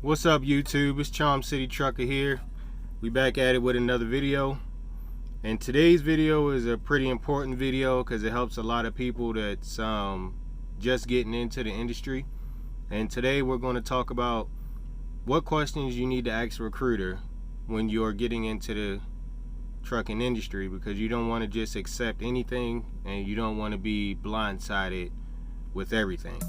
What's up, YouTube? It's Charm City Trucker here. We back at it with another video. And today's video is a pretty important video because it helps a lot of people that's just getting into the industry. And today we're going to talk about what questions you need to ask a recruiter when you're getting into the trucking industry, because you don't want to just accept anything and you don't want to be blindsided with everything.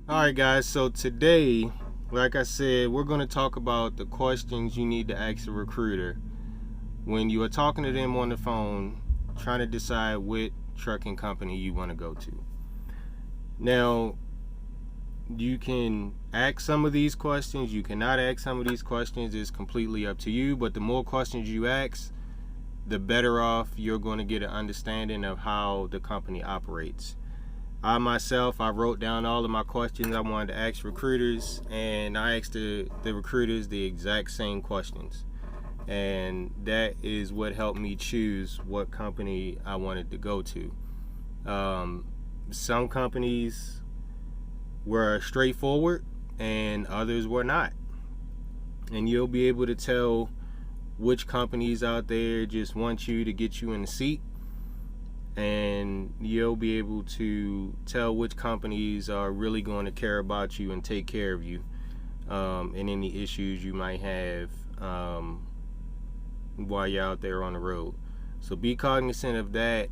Alright guys, so today, like I said, we're going to talk about the questions you need to ask a recruiter when you are talking to them on the phone, trying to decide what trucking company you want to go to. Now, you can ask some of these questions, you cannot ask some of these questions. It's completely up to you, but the more questions you ask, the better off you're going to get an understanding of how the company operates. I myself, I wrote down all of my questions I wanted to ask recruiters, and I asked the recruiters the exact same questions, and that is what helped me choose what company I wanted to go to. Some companies were straightforward and others were not, and you'll be able to tell which companies out there just want you to get you in the seat, and you'll be able to tell which companies are really going to care about you and take care of you and any issues you might have while you're out there on the road. So be cognizant of that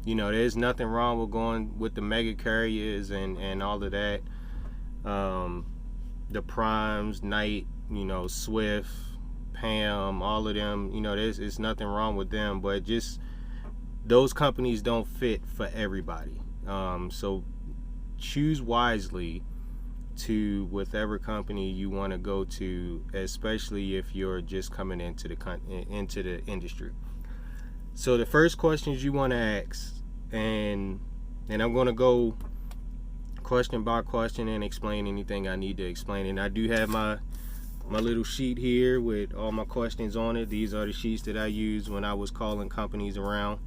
you know, there's nothing wrong with going with the mega carriers and all of that, the Primes, Knight, you know, Swift, Pam, all of them, you know, there's nothing wrong with them, but just those companies don't fit for everybody. So choose wisely to whatever company you want to go to, especially if you're just coming into the industry. So the first questions you want to ask, and I'm going to go question by question and explain anything I need to explain. And I do have my little sheet here with all my questions on it. These are the sheets that I used when I was calling companies around.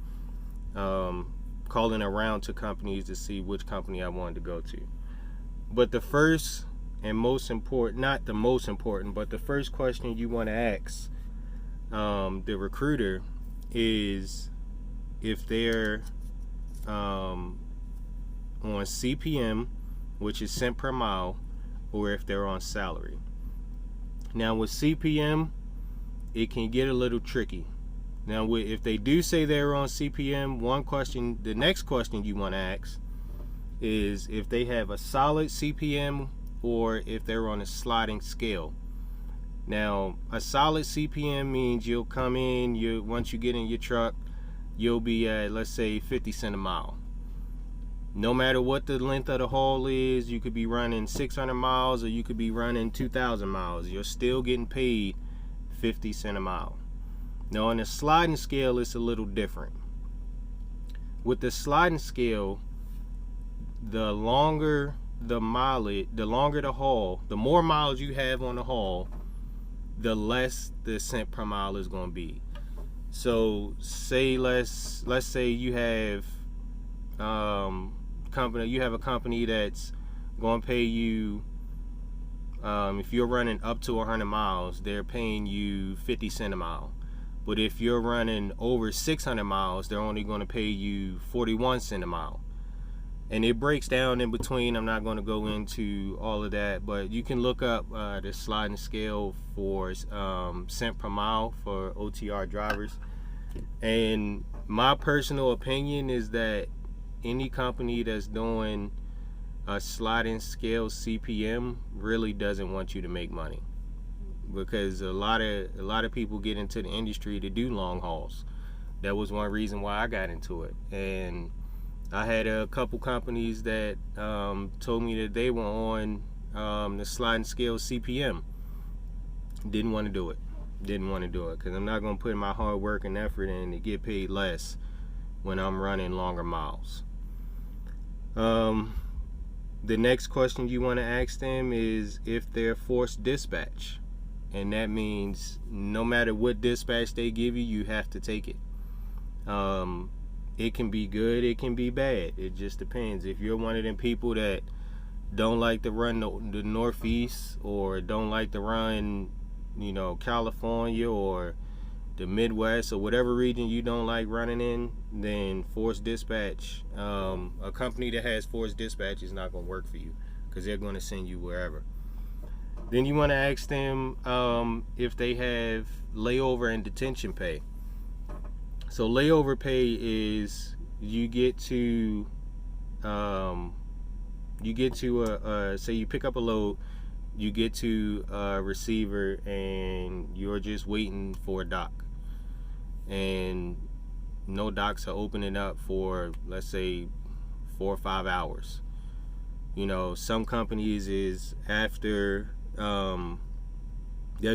Calling around to companies to see which company I wanted to go to. But the first and most important, not the most important, but the first question you want to ask the recruiter is if they're on CPM, which is cent per mile, or if they're on salary. Now with CPM, it can get a little tricky. Now, if they do say they're on CPM, the next question you want to ask is if they have a solid CPM or if they're on a sliding scale. Now, a solid CPM means you'll come in, once you get in your truck, you'll be at, let's say, 50 cents a mile. No matter what the length of the haul is, you could be running 600 miles or you could be running 2,000 miles. You're still getting paid 50 cents a mile. Now on the sliding scale, it's a little different. With the sliding scale, the longer the mileage, the longer the haul, the more miles you have on the haul, the less the cent per mile is going to be. So say let's say you have a company that's going to pay you, if you're running up to 100 miles, they're paying you 50 cents a mile. But if you're running over 600 miles, they're only going to pay you 41 cents a mile. And it breaks down in between. I'm not going to go into all of that, but you can look up the sliding scale for cent per mile for OTR drivers. And my personal opinion is that any company that's doing a sliding scale CPM really doesn't want you to make money, because a lot of people get into the industry to do long hauls. That was one reason why I got into it. And I had a couple companies that told me that they were on the sliding scale CPM. Didn't want to do it because I'm not going to put my hard work and effort in to get paid less when I'm running longer miles. The next question you want to ask them is if they're forced dispatch. And that means no matter what dispatch they give you, you have to take it. it can be good, it can be bad. It just depends. If you're one of them people that don't like to run the Northeast, or don't like to run, California or the Midwest, or whatever region you don't like running in, then Force Dispatch, a company that has Force Dispatch is not going to work for you, because they're going to send you wherever. Then you want to ask them if they have layover and detention pay. So layover pay is you get to say you pick up a load, you get to a receiver, and you're just waiting for a dock, and no docks are opening up for, let's say, 4 or 5 hours. Some companies is after they'll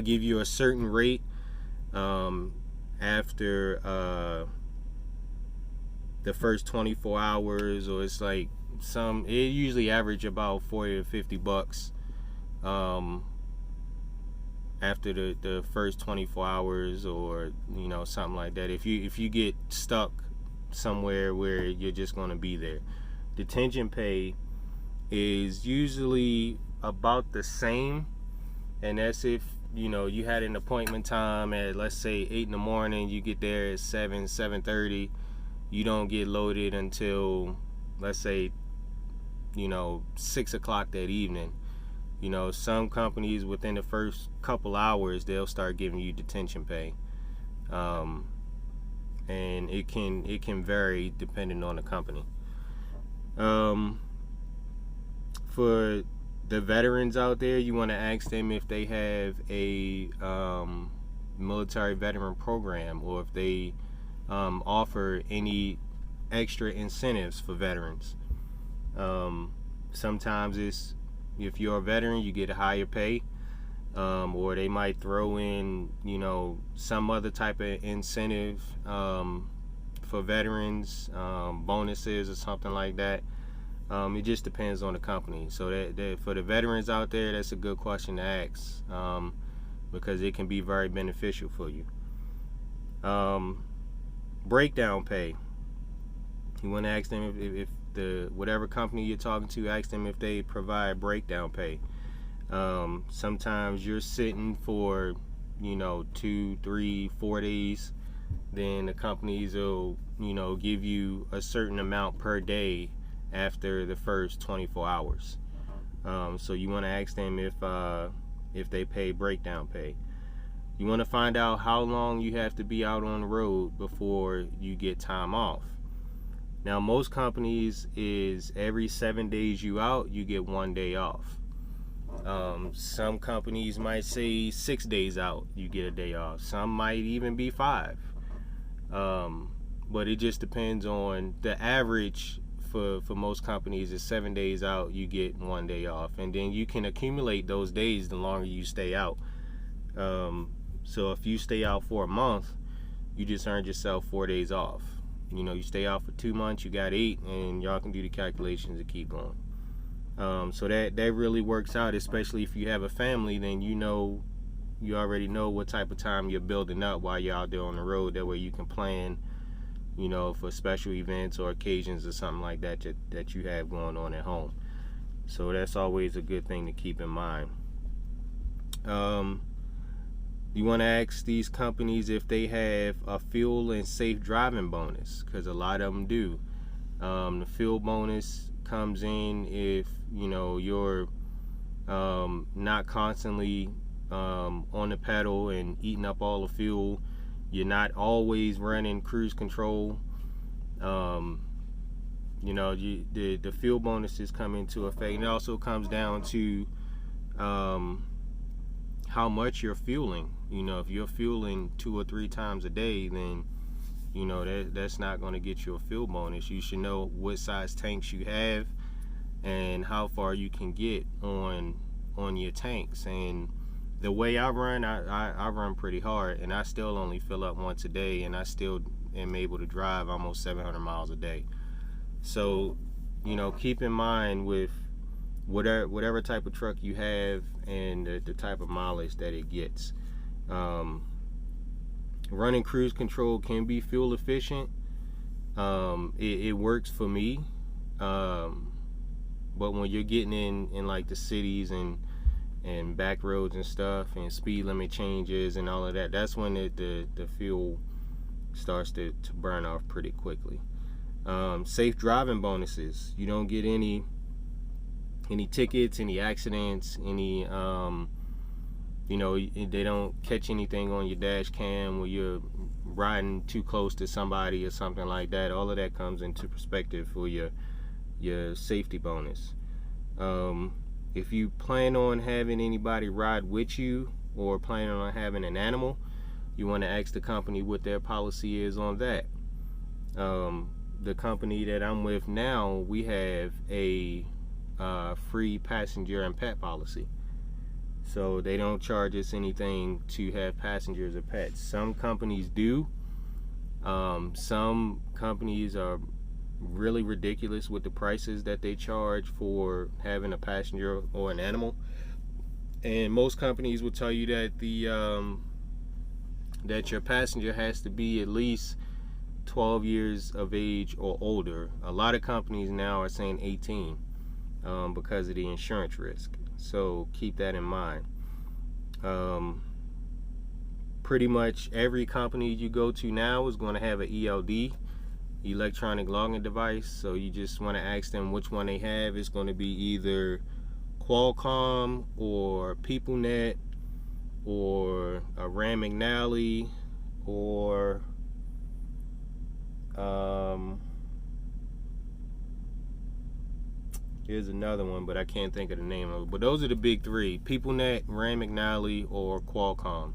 give you a certain rate after the first 24 hours, or it's like it usually average about $40 to $50 after the first 24 hours, or something like that, if you get stuck somewhere where you're just going to be there. Detention pay is usually about the same, and that's if you had an appointment time at, let's say, 8 in the morning, you get there at 7:30, you don't get loaded until, let's say, 6 o'clock that evening. Some companies, within the first couple hours, they'll start giving you detention pay, and it can vary depending on the company. For the veterans out there, you want to ask them if they have a military veteran program, or if they offer any extra incentives for veterans. Sometimes it's, if you're a veteran, you get a higher pay, or they might throw in some other type of incentive for veterans, bonuses or something like that. It just depends on the company. So that for the veterans out there, that's a good question to ask, because it can be very beneficial for you. Breakdown pay. You want to ask them if the whatever company you're talking to, ask them if they provide breakdown pay. Sometimes you're sitting for 2, 3, 4 days. Then the companies will give you a certain amount per day after the first 24 hours. So you want to ask them if they pay breakdown pay. You want to find out how long you have to be out on the road before you get time off. Now, most companies is every 7 days you out, you get 1 day off. Some companies might say 6 days out, you get a day off. Some might even be 5. But it just depends on the average. For most companies, is 7 days out, you get 1 day off, and then you can accumulate those days the longer you stay out. So if you stay out for a month, you just earned yourself 4 days off. You stay out for 2 months, you got 8, and y'all can do the calculations to keep going. So that really works out, especially if you have a family. Then you already know what type of time you're building up while you're out there on the road. That way you can plan for special events or occasions or something like that that you have going on at home. So that's always a good thing to keep in mind. You want to ask these companies if they have a fuel and safe driving bonus, because a lot of them do. The fuel bonus comes in if you're not constantly on the pedal and eating up all the fuel. You're not always running cruise control. The fuel bonuses come into effect, and it also comes down to how much you're fueling. If you're fueling 2 or 3 times a day, then that's not going to get you a fuel bonus. You should know what size tanks you have and how far you can get on your tanks. And the way I run, I run pretty hard, and I still only fill up once a day, and I still am able to drive almost 700 miles a day. So, keep in mind with whatever type of truck you have and the type of mileage that it gets. Running cruise control can be fuel efficient, It works for me. But when you're getting in like the cities and back roads and stuff and speed limit changes and all of that, that's when the fuel starts to burn off pretty quickly. Safe driving bonuses. You don't get any tickets, any accidents, any they don't catch anything on your dash cam where you're riding too close to somebody or something like that. All of that comes into perspective for your safety bonus. If you plan on having anybody ride with you or planning on having an animal, you want to ask the company what their policy is on that. The company that I'm with now, we have a free passenger and pet policy. So they don't charge us anything to have passengers or pets. Some companies do. Some companies are really ridiculous with the prices that they charge for having a passenger or an animal. And most companies will tell you that that your passenger has to be at least 12 years of age or older. A lot of companies now are saying 18 because of the insurance risk. So keep that in mind. Pretty much every company you go to now is going to have an ELD, electronic logging device. So you just want to ask them which one they have. It's going to be either Qualcomm or PeopleNet or a Rand McNally or here's another one, but I can't think of the name of it. But those are the big three: PeopleNet, Rand McNally, or Qualcomm.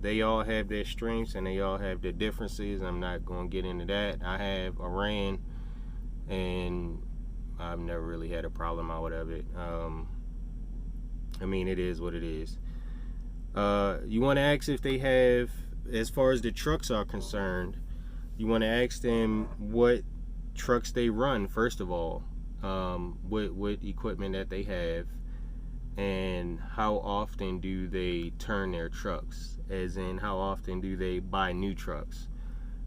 They all have their strengths and they all have their differences. I'm not going to get into that. I have a Rand, and I've never really had a problem out of it. I mean, it is what it is. You want to ask if they have, as far as the trucks are concerned, you want to ask them what trucks they run, first of all, what equipment that they have, and how often do they turn their trucks, as in how often do they buy new trucks.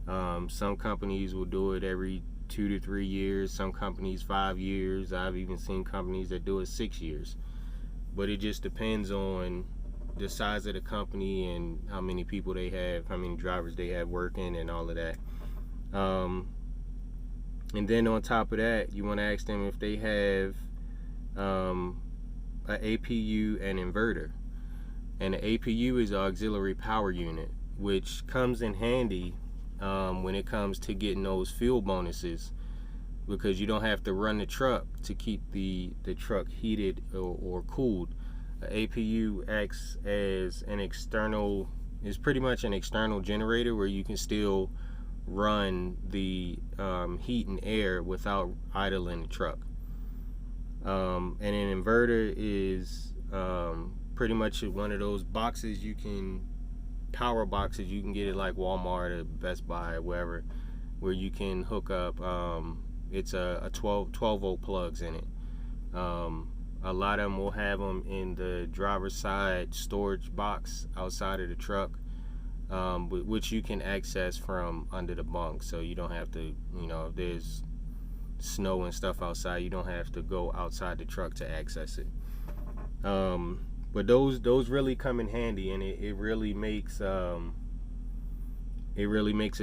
Some companies will do it every 2 to 3 years, some companies 5 years. I've even seen companies that do it 6 years. But it just depends on the size of the company and how many people they have, how many drivers they have working, and all of that. And then on top of that, you want to ask them if they have an APU and inverter. And the APU is an auxiliary power unit, which comes in handy when it comes to getting those fuel bonuses, because you don't have to run the truck to keep the truck heated or cooled. APU acts as an external, is pretty much an external generator where you can still run the heat and air without idling the truck. And an inverter is pretty much one of those boxes power boxes you can get at like Walmart or Best Buy or wherever, where you can hook up. It's a 12 volt plugs in it. A lot of them will have them in the driver's side storage box outside of the truck, which you can access from under the bunk. So you don't have to, if there's snow and stuff outside, you don't have to go outside the truck to access it. But those really come in handy, and it really makes a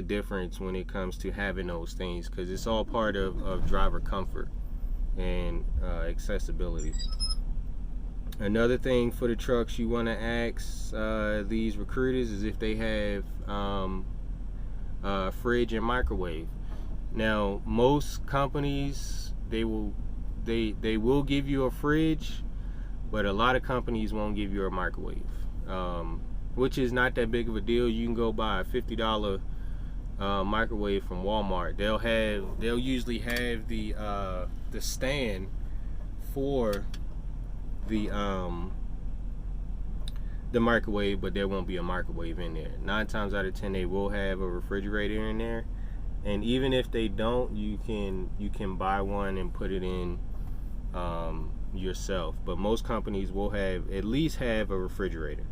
difference when it comes to having those things, because it's all part of driver comfort and accessibility. Another thing for the trucks you want to ask these recruiters is if they have fridge and microwave. Now, most companies they will give you a fridge, but a lot of companies won't give you a microwave, which is not that big of a deal. You can go buy a $50 microwave from Walmart. They'll usually have the stand for the microwave, but there won't be a microwave in there. 9 times out of 10 they will have a refrigerator in there, and even if they don't, you can buy one and put it in yourself. But most companies will at least have a refrigerator.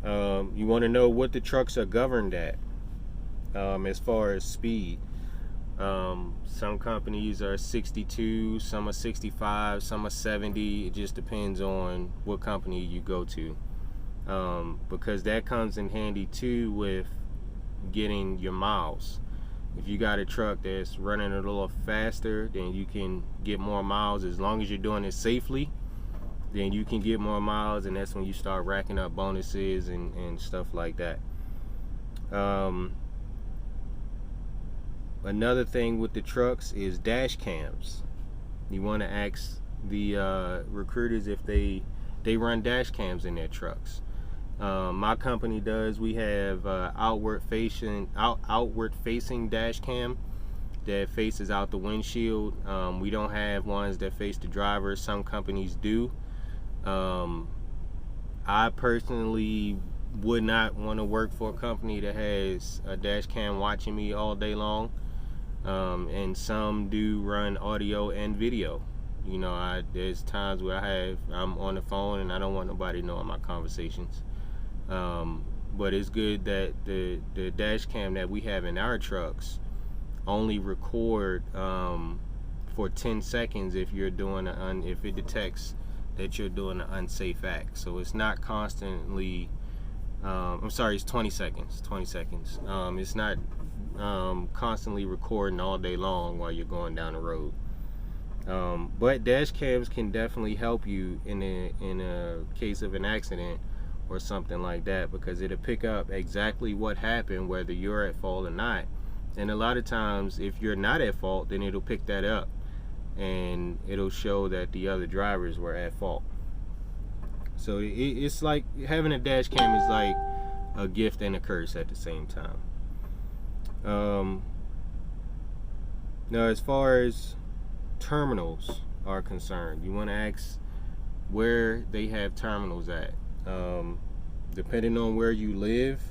You want to know what the trucks are governed at. as far as speed. Some companies are 62, some are 65, some are 70. It just depends on what company you go to, because that comes in handy too with getting your miles. If you got a truck that's running a little faster, then you can get more miles. As long as you're doing it safely, then you can get more miles, and that's when you start racking up bonuses and stuff like that. Another thing with the trucks is dash cams. You want to ask the recruiters if they run dash cams in their trucks. My company does. We have outward facing dash cam that faces out the windshield. We don't have ones that face the driver. Some companies do. I personally would not want to work for a company that has a dash cam watching me all day long. And some do run audio and video. You know, there's times where I'm on the phone and I don't want nobody knowing my conversations. But it's good that the dash cam that we have in our trucks only record for 10 seconds if you're doing if it detects that you're doing an unsafe act. So it's not constantly. I'm sorry, it's 20 seconds. 20 seconds. It's not constantly recording all day long while you're going down the road. But dash cams can definitely help you in a case of an accident or something like that, because it'll pick up exactly what happened, whether you're at fault or not. And a lot of times, if you're not at fault, then it'll pick that up and it'll show that the other drivers were at fault. So it's like having a dash cam is like a gift and a curse at the same time. Now, as far as terminals are concerned, you want to ask where they have terminals at. Depending on where you live,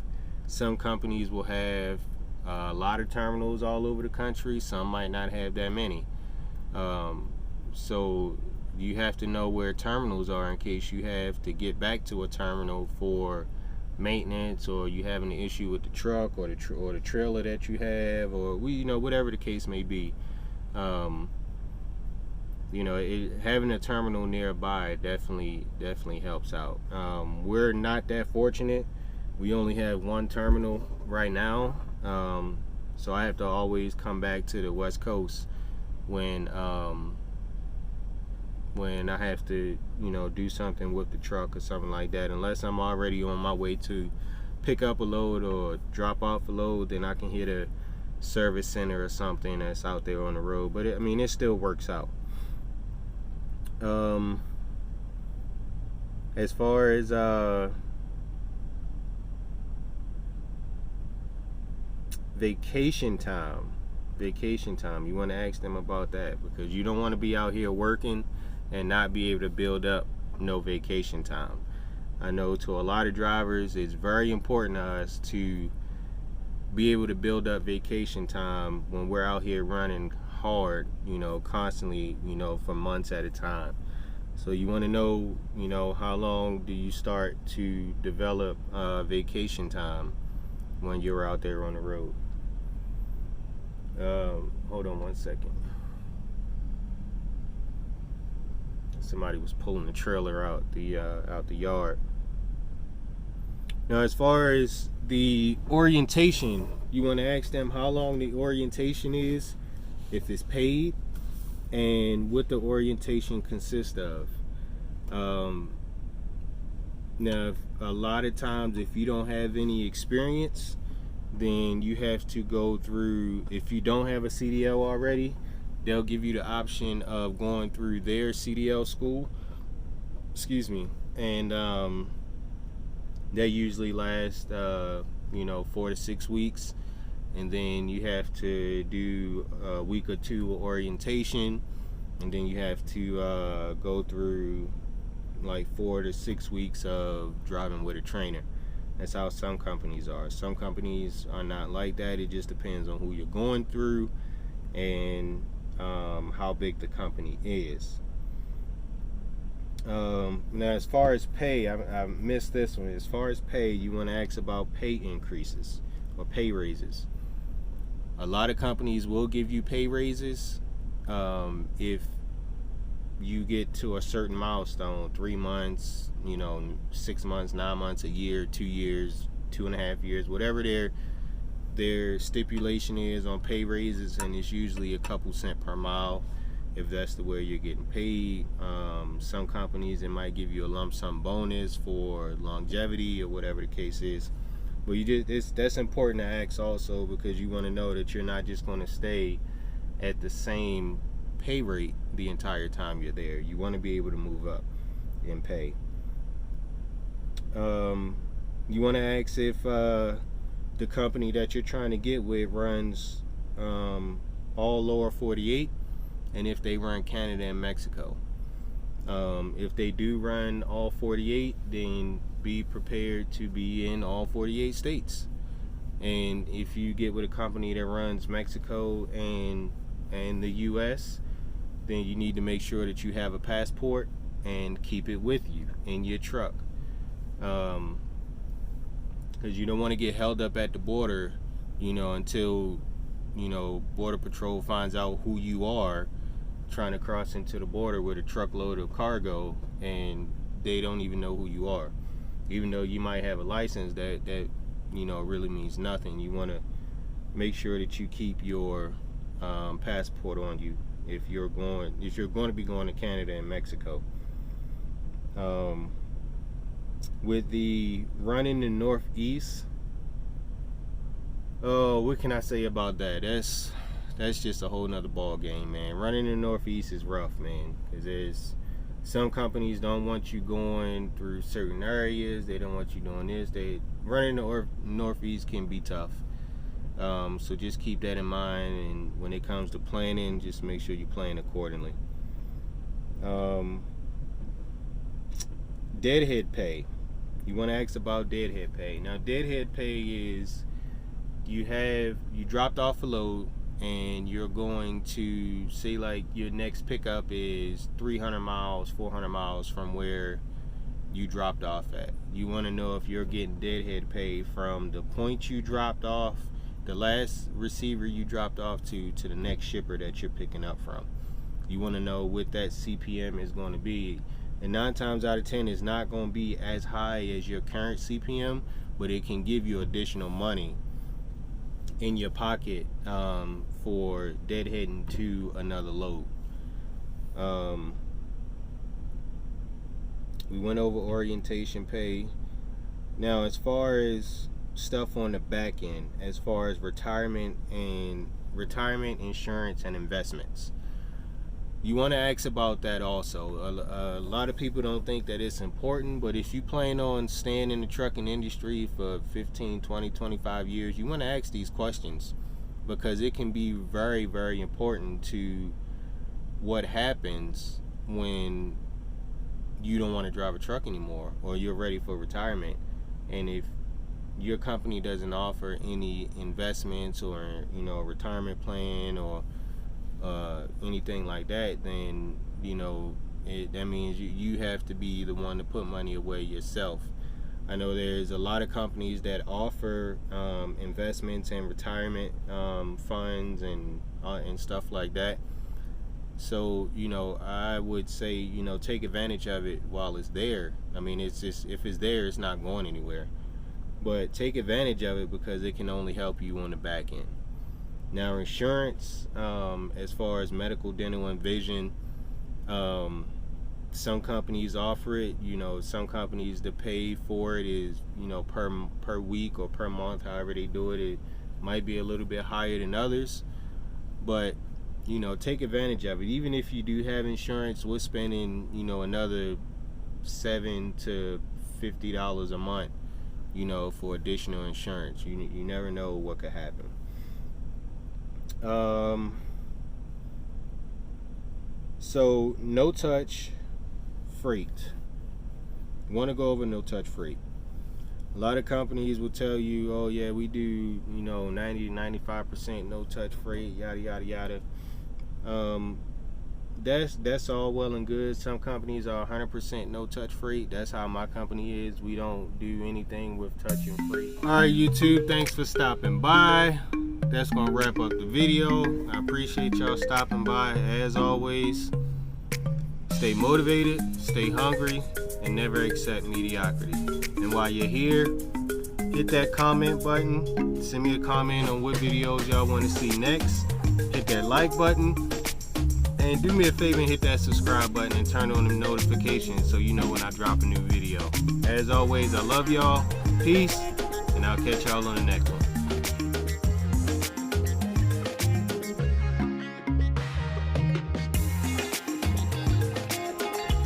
some companies will have a lot of terminals all over the country. Some might not have that many. So you have to know where terminals are in case you have to get back to a terminal for maintenance, or you having an issue with the truck or the trailer that you have, or whatever the case may be. Having a terminal nearby definitely helps out. We're not that fortunate. We only have one terminal right now, so I have to always come back to the West Coast when I have to do something with the truck or something like that. Unless I'm already on my way to pick up a load or drop off a load, then I can hit a service center or something that's out there on the road. But it still works out. As far as vacation time, you want to ask them about that, because you don't want to be out here working and not be able to build up no vacation time. I know to a lot of drivers, it's very important to us to be able to build up vacation time when we're out here running hard, constantly, for months at a time. So you want to know, how long do you start to develop vacation time when you're out there on the road. Hold on one second. Somebody was pulling the trailer out the yard. Now, as far as the orientation, you want to ask them how long the orientation is, if it's paid, and what the orientation consists of. Now, a lot of times, if you don't have any experience, then you have to go through, if you don't have a CDL already, they'll give you the option of going through their CDL school. And that usually lasts 4 to 6 weeks, and then you have to do a week or two of orientation, and then you have to go through like 4 to 6 weeks of driving with a trainer. That's how some companies are. Some companies are not like that. It just depends on who you're going through and how big the company is. Now, as far as pay, I missed this one. As far as pay, you want to ask about pay increases or pay raises. A lot of companies will give you pay raises if you get to a certain milestone, 3 months, 6 months, 9 months, a year, 2 years, 2.5 years, whatever their stipulation is on pay raises, and it's usually a couple cent per mile if that's the way you're getting paid. Some companies, it might give you a lump sum bonus for longevity or whatever the case is. But that's important to ask also, because you want to know that you're not just going to stay at the same pay rate the entire time you're there. You want to be able to move up in pay. You want to ask if the company that you're trying to get with runs all lower 48, and if they run Canada and Mexico. If they do run all 48, then be prepared to be in all 48 states. And if you get with a company that runs Mexico and the US, then you need to make sure that you have a passport and keep it with you in your truck, because you don't want to get held up at the border, until Border Patrol finds out who you are trying to cross into the border with a truckload of cargo, and they don't even know who you are. Even though you might have a license, that really means nothing. You want to make sure that you keep your passport on you if you're going to be going to Canada and Mexico. With the run in the Northeast, what can I say about that? That's just a whole nother ball game, man. Running in the Northeast is rough, man, because there's some companies don't want you going through certain areas. They don't want you doing this. Running the Northeast can be tough. So just keep that in mind, and when it comes to planning, just make sure you plan accordingly. Deadhead pay. You want to ask about deadhead pay. Now, deadhead pay is you dropped off a load, and you're going to say, like, your next pickup is 300 miles, 400 miles from where you dropped off at. You want to know if you're getting deadhead pay from the point you dropped off, the last receiver you dropped off to the next shipper that you're picking up from. You want to know what that CPM is going to be. And 9 times out of 10, it's not going to be as high as your current CPM, but it can give you additional money in your pocket for deadheading to another load. We went over orientation pay. Now, as far as stuff on the back end, as far as retirement insurance and investments, you want to ask about that also. A lot of people don't think that it's important, but if you plan on staying in the trucking industry for 15, 20, 25 years, you want to ask these questions, because it can be very, very important to what happens when you don't want to drive a truck anymore, or you're ready for retirement. And if your company doesn't offer any investments or a retirement plan or anything like that, then that means you have to be the one to put money away yourself. I know there's a lot of companies that offer investments and retirement funds and stuff like that. So I would say take advantage of it while it's there. I mean, it's just, if it's there, it's not going anywhere. But take advantage of it, because it can only help you on the back end. Now, insurance, as far as medical, dental, and vision, some companies offer it. Some companies, the pay for it is per week or per month, however they do it. It might be a little bit higher than others, but take advantage of it. Even if you do have insurance, we're spending another $7 to $50 a month for additional insurance. You never know what could happen. So no touch freight. Want to go over no touch freight. A lot of companies will tell you, oh yeah, we do 90 to 95% no touch freight, yada yada yada. That's all well and good. Some companies are 100% no touch freight. That's how my company is. We don't do anything with touch and freight. All right, YouTube, thanks for stopping by. that's gonna wrap up the video. I appreciate y'all stopping by. As always, stay motivated, stay hungry, and never accept mediocrity. And while you're here, hit that comment button. Send me a comment on what videos y'all want to see next. Hit that like button. And do me a favor and hit that subscribe button and turn on the notifications so you know when I drop a new video. As always, I love y'all. Peace. And I'll catch y'all on the next one.